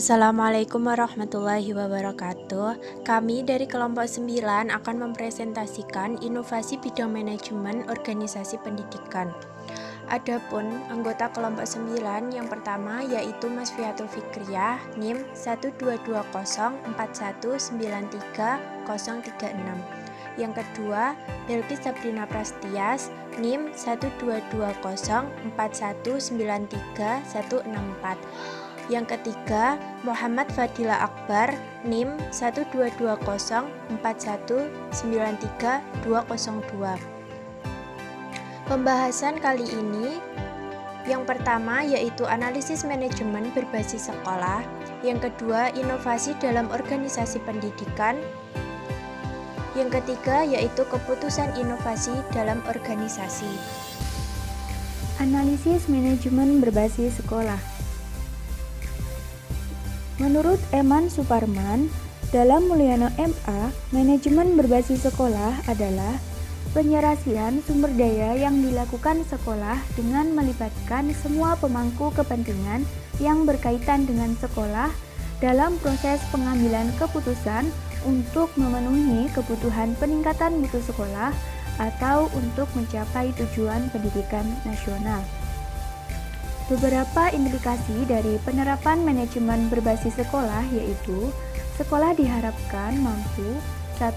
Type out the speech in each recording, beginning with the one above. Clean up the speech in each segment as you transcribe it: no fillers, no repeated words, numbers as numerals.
Assalamualaikum warahmatullahi wabarakatuh. Kami dari kelompok 9 akan mempresentasikan inovasi bidang manajemen organisasi pendidikan. Adapun anggota kelompok 9 yang pertama yaitu Mas Fiatul Fikriyah, NIM 12204193036. Yang kedua, Belkis Sabrina Prastias, NIM 12204193164. Yang ketiga, Muhammad Fadila Akbar, NIM 12204193202. Pembahasan kali ini yang pertama yaitu analisis manajemen berbasis sekolah, yang kedua inovasi dalam organisasi pendidikan, yang ketiga yaitu keputusan inovasi dalam organisasi. Analisis manajemen berbasis sekolah. Menurut Eman Suparman, dalam Mulyana MA, manajemen berbasis sekolah adalah penyerasian sumber daya yang dilakukan sekolah dengan melibatkan semua pemangku kepentingan yang berkaitan dengan sekolah dalam proses pengambilan keputusan untuk memenuhi kebutuhan peningkatan mutu sekolah atau untuk mencapai tujuan pendidikan nasional. Beberapa implikasi dari penerapan manajemen berbasis sekolah yaitu sekolah diharapkan mampu 1.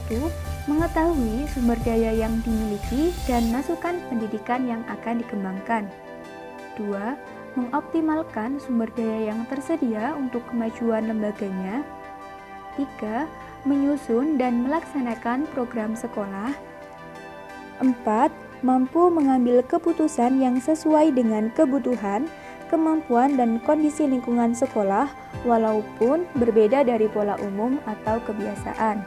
Mengetahui sumber daya yang dimiliki dan masukan pendidikan yang akan dikembangkan. 2. Mengoptimalkan sumber daya yang tersedia untuk kemajuan lembaganya. 3. Menyusun dan melaksanakan program sekolah. 4. Mampu mengambil keputusan yang sesuai dengan kebutuhan, kemampuan, dan kondisi lingkungan sekolah walaupun berbeda dari pola umum atau kebiasaan.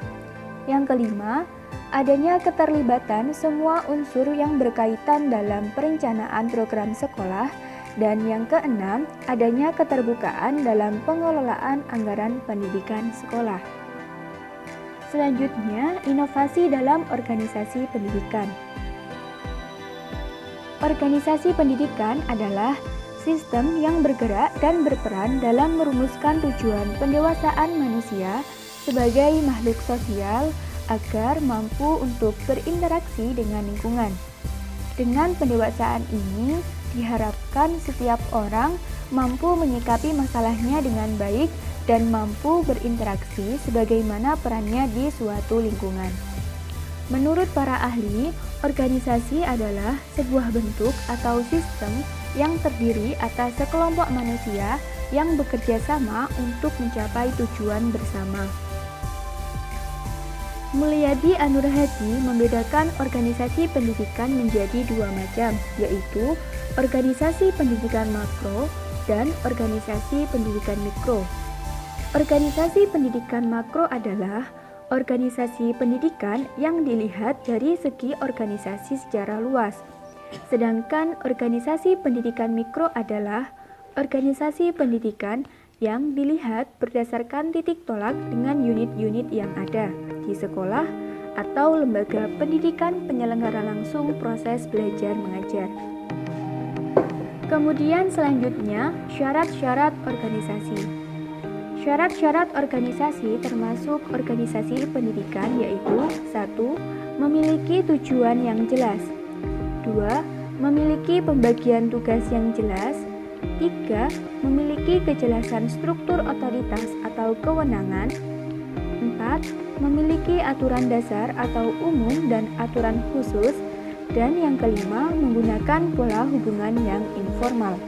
Yang kelima, adanya keterlibatan semua unsur yang berkaitan dalam perencanaan program sekolah. Dan yang keenam, adanya keterbukaan dalam pengelolaan anggaran pendidikan sekolah. Selanjutnya, inovasi dalam organisasi pendidikan. Organisasi pendidikan adalah sistem yang bergerak dan berperan dalam merumuskan tujuan pendewasaan manusia sebagai makhluk sosial agar mampu untuk berinteraksi dengan lingkungan. Dengan pendewasaan ini, diharapkan setiap orang mampu menyikapi masalahnya dengan baik dan mampu berinteraksi sebagaimana perannya di suatu lingkungan. Menurut para ahli, organisasi adalah sebuah bentuk atau sistem yang terdiri atas sekelompok manusia yang bekerja sama untuk mencapai tujuan bersama. Mulyadi Anurhadi membedakan organisasi pendidikan menjadi dua macam, yaitu organisasi pendidikan makro dan organisasi pendidikan mikro. Organisasi pendidikan makro adalah organisasi pendidikan yang dilihat dari segi organisasi secara luas. Sedangkan organisasi pendidikan mikro adalah organisasi pendidikan yang dilihat berdasarkan titik tolak dengan unit-unit yang ada di sekolah atau lembaga pendidikan penyelenggara langsung proses belajar mengajar. Kemudian selanjutnya, syarat-syarat organisasi. Syarat-syarat organisasi termasuk organisasi pendidikan yaitu 1. Memiliki tujuan yang jelas. 2. Memiliki pembagian tugas yang jelas. 3. Memiliki kejelasan struktur otoritas atau kewenangan. 4. Memiliki aturan dasar atau umum dan aturan khusus. Dan yang kelima, menggunakan pola hubungan yang informal.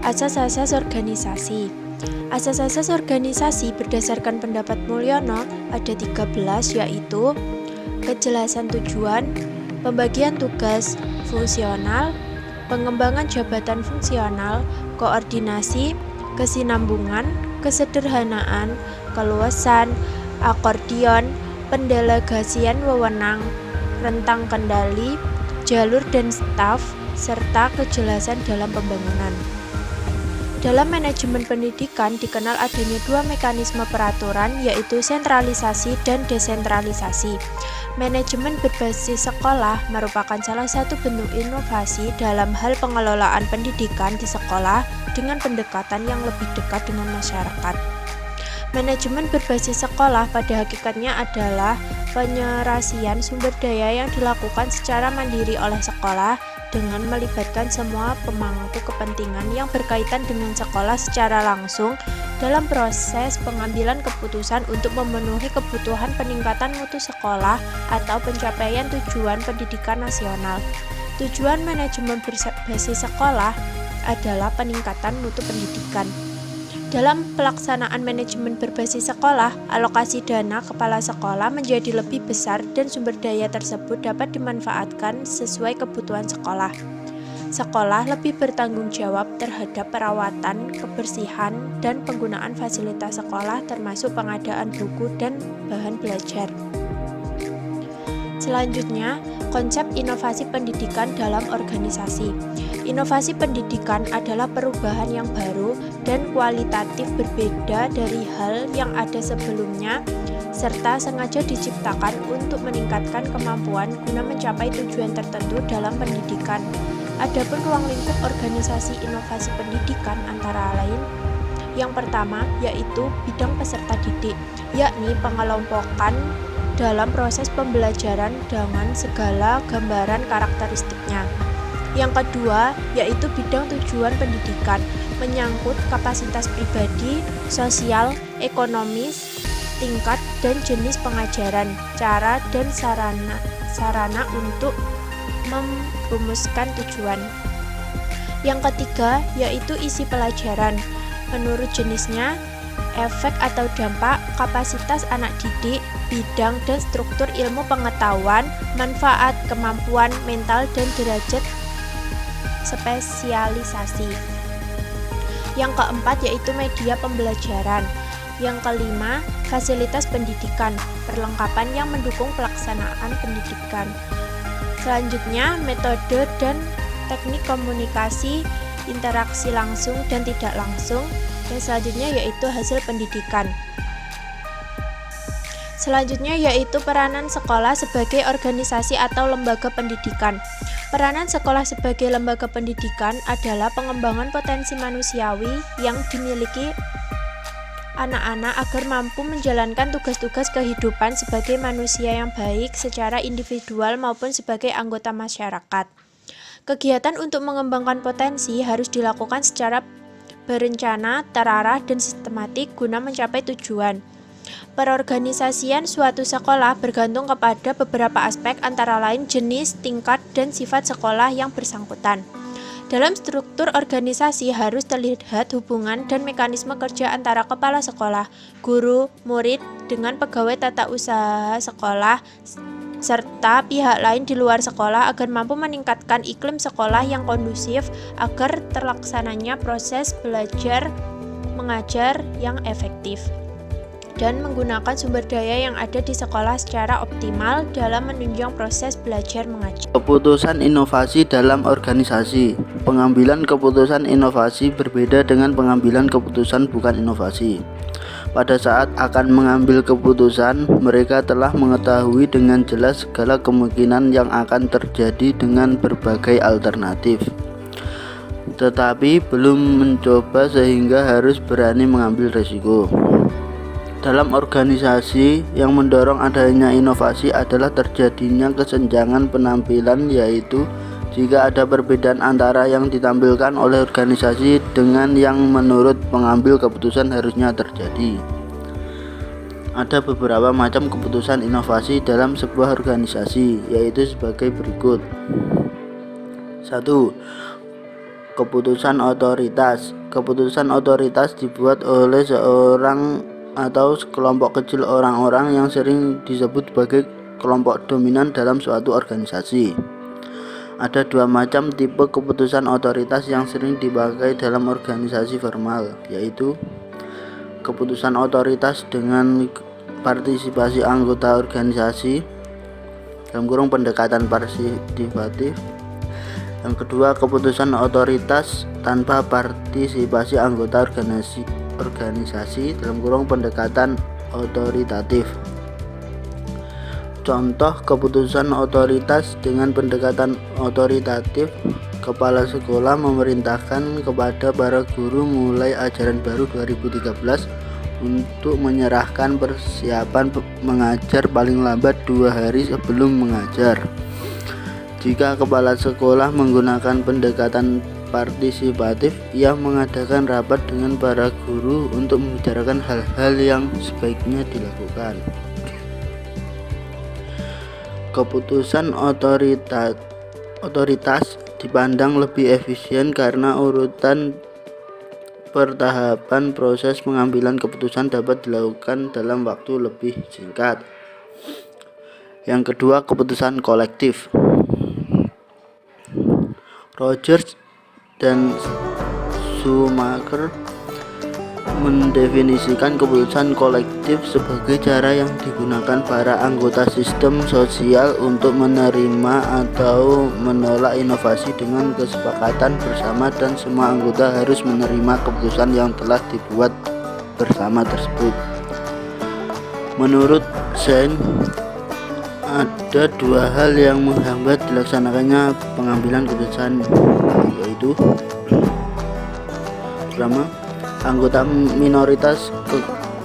Asas-asas organisasi. Asas-asas organisasi berdasarkan pendapat Mulyono ada 13 yaitu kejelasan tujuan, pembagian tugas fungsional, pengembangan jabatan fungsional, koordinasi, kesinambungan, kesederhanaan, keluasan, akordion, pendelegasian wewenang, rentang kendali, jalur dan staf, serta kejelasan dalam pembangunan. Dalam manajemen pendidikan dikenal adanya dua mekanisme peraturan yaitu sentralisasi dan desentralisasi. Manajemen berbasis sekolah merupakan salah satu bentuk inovasi dalam hal pengelolaan pendidikan di sekolah dengan pendekatan yang lebih dekat dengan masyarakat. Manajemen berbasis sekolah pada hakikatnya adalah penyerasian sumber daya yang dilakukan secara mandiri oleh sekolah dengan melibatkan semua pemangku kepentingan yang berkaitan dengan sekolah secara langsung dalam proses pengambilan keputusan untuk memenuhi kebutuhan peningkatan mutu sekolah atau pencapaian tujuan pendidikan nasional. Tujuan manajemen berbasis sekolah adalah peningkatan mutu pendidikan. Dalam pelaksanaan manajemen berbasis sekolah, alokasi dana kepala sekolah menjadi lebih besar dan sumber daya tersebut dapat dimanfaatkan sesuai kebutuhan sekolah. Sekolah lebih bertanggung jawab terhadap perawatan, kebersihan, dan penggunaan fasilitas sekolah termasuk pengadaan buku dan bahan belajar. Selanjutnya, konsep inovasi pendidikan dalam organisasi. Inovasi pendidikan adalah perubahan yang baru dan kualitatif berbeda dari hal yang ada sebelumnya, serta sengaja diciptakan untuk meningkatkan kemampuan guna mencapai tujuan tertentu dalam pendidikan. Adapun ruang lingkup organisasi inovasi pendidikan antara lain, yang pertama yaitu bidang peserta didik, yakni pengelompokan dalam proses pembelajaran dengan segala gambaran karakteristiknya. Yang kedua, yaitu bidang tujuan pendidikan, menyangkut kapasitas pribadi, sosial, ekonomis, tingkat dan jenis pengajaran, cara dan sarana untuk merumuskan tujuan. Yang ketiga, yaitu isi pelajaran, menurut jenisnya, efek atau dampak, kapasitas anak didik, bidang dan struktur ilmu pengetahuan, manfaat, kemampuan mental dan derajat spesialisasi. Yang keempat yaitu media pembelajaran. Yang kelima, fasilitas pendidikan, perlengkapan yang mendukung pelaksanaan pendidikan. Selanjutnya, metode dan teknik komunikasi, interaksi langsung dan tidak langsung. Dan selanjutnya yaitu hasil pendidikan. Selanjutnya yaitu peranan sekolah sebagai organisasi atau lembaga pendidikan. Peranan sekolah sebagai lembaga pendidikan adalah pengembangan potensi manusiawi yang dimiliki anak-anak agar mampu menjalankan tugas-tugas kehidupan sebagai manusia yang baik secara individual maupun sebagai anggota masyarakat. Kegiatan untuk mengembangkan potensi harus dilakukan secara berencana, terarah, dan sistematik guna mencapai tujuan. Perorganisasian suatu sekolah bergantung kepada beberapa aspek antara lain jenis, tingkat, dan sifat sekolah yang bersangkutan. Dalam struktur organisasi harus terlihat hubungan dan mekanisme kerja antara kepala sekolah, guru, murid, dengan pegawai tata usaha sekolah, serta pihak lain di luar sekolah agar mampu meningkatkan iklim sekolah yang kondusif agar terlaksananya proses belajar mengajar yang efektif dan menggunakan sumber daya yang ada di sekolah secara optimal dalam menunjang proses belajar mengajar. Keputusan inovasi dalam organisasi. Pengambilan keputusan inovasi berbeda dengan pengambilan keputusan bukan inovasi. Pada saat akan mengambil keputusan, mereka telah mengetahui dengan jelas segala kemungkinan yang akan terjadi dengan berbagai alternatif, tetapi belum mencoba sehingga harus berani mengambil risiko. Dalam organisasi, yang mendorong adanya inovasi adalah terjadinya kesenjangan penampilan, yaitu jika ada perbedaan antara yang ditampilkan oleh organisasi dengan yang menurut pengambil keputusan harusnya terjadi. Ada beberapa macam keputusan inovasi dalam sebuah organisasi, yaitu sebagai berikut. 1. Keputusan otoritas. Keputusan otoritas dibuat oleh seorang atau sekelompok kecil orang-orang yang sering disebut sebagai kelompok dominan dalam suatu organisasi. Ada dua macam tipe keputusan otoritas yang sering dipakai dalam organisasi formal, yaitu keputusan otoritas dengan partisipasi anggota organisasi (pendekatan partisipatif). Yang kedua, keputusan otoritas tanpa partisipasi anggota organisasi (pendekatan otoritatif). Contoh keputusan otoritas dengan pendekatan otoritatif Kepala sekolah memerintahkan kepada para guru mulai ajaran baru 2013 untuk menyerahkan persiapan mengajar paling lambat 2 hari sebelum mengajar. Jika kepala sekolah menggunakan pendekatan partisipatif, ia mengadakan rapat dengan para guru untuk membicarakan hal-hal yang sebaiknya dilakukan. Keputusan otoritas dipandang lebih efisien karena urutan pertahapan proses pengambilan keputusan dapat dilakukan dalam waktu lebih singkat. Yang kedua, keputusan kolektif. Rogers dan Schumacher mendefinisikan keputusan kolektif sebagai cara yang digunakan para anggota sistem sosial untuk menerima atau menolak inovasi dengan kesepakatan bersama, dan semua anggota harus menerima keputusan yang telah dibuat bersama tersebut. Menurut Sein, ada 2 hal yang menghambat dilaksanakannya pengambilan keputusan, yaitu pertama, anggota minoritas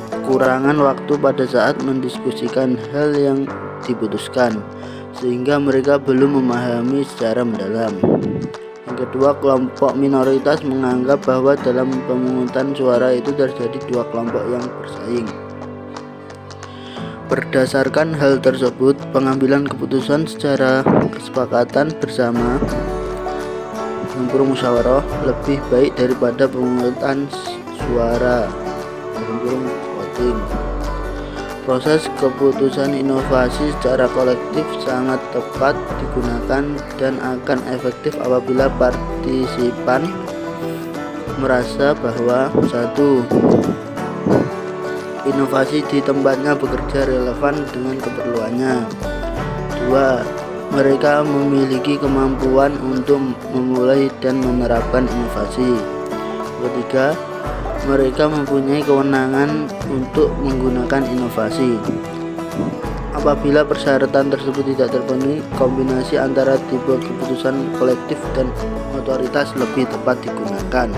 kekurangan waktu pada saat mendiskusikan hal yang diputuskan, sehingga mereka belum memahami secara mendalam. Yang kedua, kelompok minoritas menganggap bahwa dalam pemungutan suara itu terjadi 2 kelompok yang bersaing. Berdasarkan hal tersebut, pengambilan keputusan secara kesepakatan bersama musyawarah lebih baik daripada pemungutan suara voting. Proses keputusan inovasi secara kolektif sangat tepat digunakan dan akan efektif apabila partisipan merasa bahwa 1. Inovasi di tempatnya bekerja relevan dengan keperluannya. 2. Mereka memiliki kemampuan untuk memulai dan menerapkan inovasi. 3. Mereka mempunyai kewenangan untuk menggunakan inovasi. Apabila persyaratan tersebut tidak terpenuhi, kombinasi antara tipe keputusan kolektif dan otoritas lebih tepat digunakan.